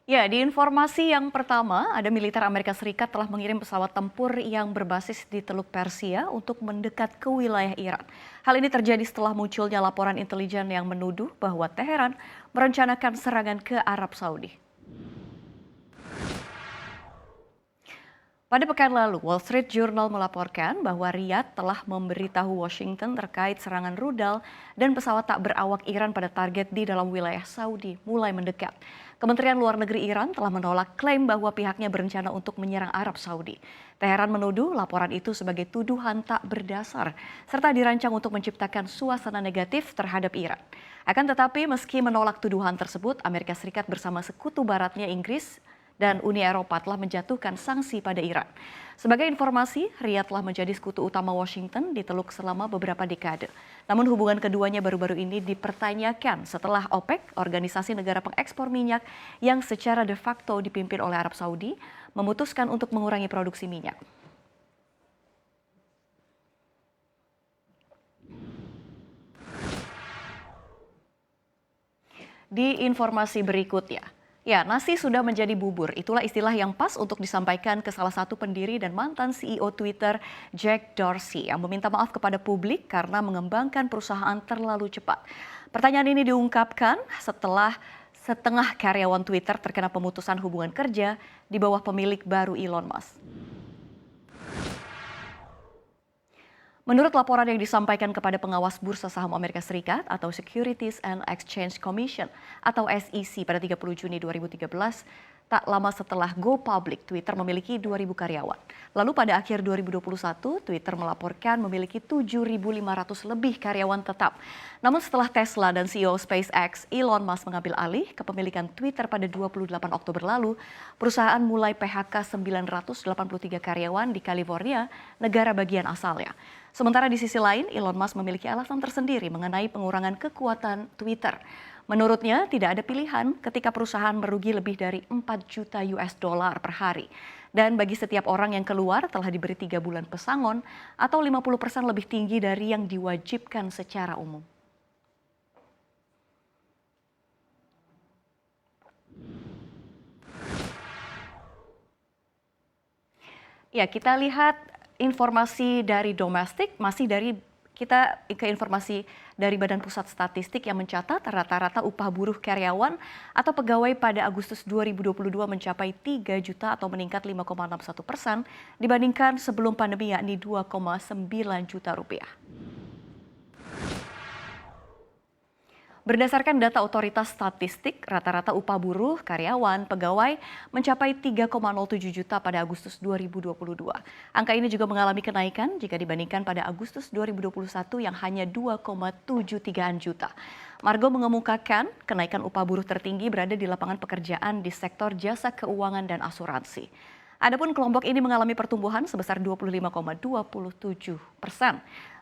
Ya, di informasi yang pertama, ada militer Amerika Serikat telah mengirim pesawat tempur yang berbasis di Teluk Persia untuk mendekat ke wilayah Iran. Hal ini terjadi setelah munculnya laporan intelijen yang menuduh bahwa Teheran merencanakan serangan ke Arab Saudi. Pada pekan lalu, Wall Street Journal melaporkan bahwa Riyadh telah memberitahu Washington terkait serangan rudal dan pesawat tak berawak Iran pada target di dalam wilayah Saudi mulai mendekat. Kementerian Luar Negeri Iran telah menolak klaim bahwa pihaknya berencana untuk menyerang Arab Saudi. Teheran menuduh laporan itu sebagai tuduhan tak berdasar, serta dirancang untuk menciptakan suasana negatif terhadap Iran. Akan tetapi, meski menolak tuduhan tersebut, Amerika Serikat bersama sekutu baratnya Inggris dan Uni Eropa telah menjatuhkan sanksi pada Iran. Sebagai informasi, Riyadh telah menjadi sekutu utama Washington di Teluk selama beberapa dekade. Namun hubungan keduanya baru-baru ini dipertanyakan setelah OPEC, organisasi negara pengekspor minyak yang secara de facto dipimpin oleh Arab Saudi, memutuskan untuk mengurangi produksi minyak. Di informasi berikutnya, ya, nasi sudah menjadi bubur. Itulah istilah yang pas untuk disampaikan ke salah satu pendiri dan mantan CEO Twitter, Jack Dorsey, yang meminta maaf kepada publik karena mengembangkan perusahaan terlalu cepat. Pertanyaan ini diungkapkan setelah setengah karyawan Twitter terkena pemutusan hubungan kerja di bawah pemilik baru Elon Musk. Menurut laporan yang disampaikan kepada pengawas Bursa Saham Amerika Serikat atau Securities and Exchange Commission atau SEC pada 30 Juni 2013, tak lama setelah go public, Twitter memiliki 2.000 karyawan. Lalu pada akhir 2021, Twitter melaporkan memiliki 7.500 lebih karyawan tetap. Namun setelah Tesla dan CEO SpaceX, Elon Musk mengambil alih kepemilikan Twitter pada 28 Oktober lalu, perusahaan mulai PHK 983 karyawan di California, negara bagian asalnya. Sementara di sisi lain, Elon Musk memiliki alasan tersendiri mengenai pengurangan kekuatan Twitter. Menurutnya, tidak ada pilihan ketika perusahaan merugi lebih dari 4 juta US dollar per hari. Dan bagi setiap orang yang keluar telah diberi 3 bulan pesangon atau 50% lebih tinggi dari yang diwajibkan secara umum. Ya, kita lihat informasi dari domestik, masih dari kita ke informasi dari Badan Pusat Statistik yang mencatat rata-rata upah buruh karyawan atau pegawai pada Agustus 2022 mencapai 3 juta atau meningkat 5,61% dibandingkan sebelum pandemi, yakni 2,9 juta rupiah. Berdasarkan data otoritas statistik, rata-rata upah buruh, karyawan, pegawai mencapai 3,07 juta pada Agustus 2022. Angka ini juga mengalami kenaikan jika dibandingkan pada Agustus 2021 yang hanya 2,73 juta. Margo mengemukakan kenaikan upah buruh tertinggi berada di lapangan pekerjaan di sektor jasa keuangan dan asuransi. Adapun kelompok ini mengalami pertumbuhan sebesar 25,27%.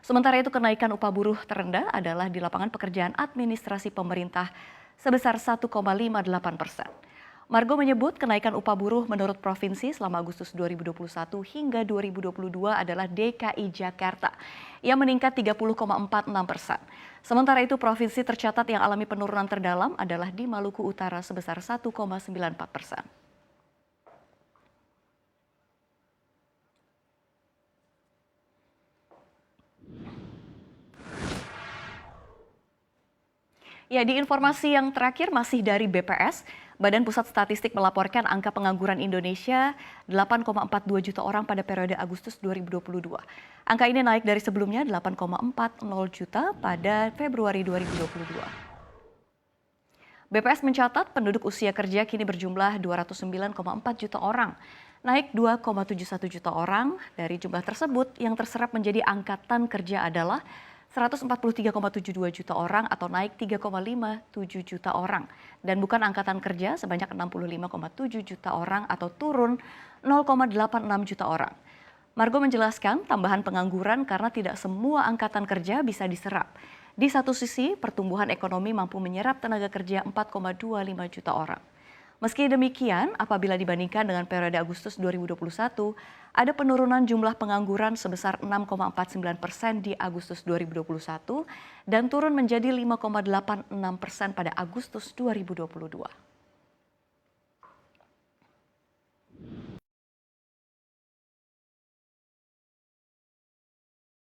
Sementara itu kenaikan upah buruh terendah adalah di lapangan pekerjaan administrasi pemerintah sebesar 1,58%. Margo menyebut kenaikan upah buruh menurut provinsi selama Agustus 2021 hingga 2022 adalah DKI Jakarta yang meningkat 30,46%. Sementara itu provinsi tercatat yang alami penurunan terdalam adalah di Maluku Utara sebesar 1,94%. Ya, di informasi yang terakhir masih dari BPS, Badan Pusat Statistik melaporkan angka pengangguran Indonesia 8,42 juta orang pada periode Agustus 2022. Angka ini naik dari sebelumnya 8,40 juta pada Februari 2022. BPS mencatat penduduk usia kerja kini berjumlah 209,4 juta orang, naik 2,71 juta orang. Dari jumlah tersebut, yang terserap menjadi angkatan kerja adalah 143,72 juta orang atau naik 3,57 juta orang. Dan bukan angkatan kerja sebanyak 65,7 juta orang atau turun 0,86 juta orang. Margo menjelaskan tambahan pengangguran karena tidak semua angkatan kerja bisa diserap. Di satu sisi, pertumbuhan ekonomi mampu menyerap tenaga kerja 4,25 juta orang. Meski demikian, apabila dibandingkan dengan periode Agustus 2021, ada penurunan jumlah pengangguran sebesar 6,49% di Agustus 2021 dan turun menjadi 5,86% pada Agustus 2022.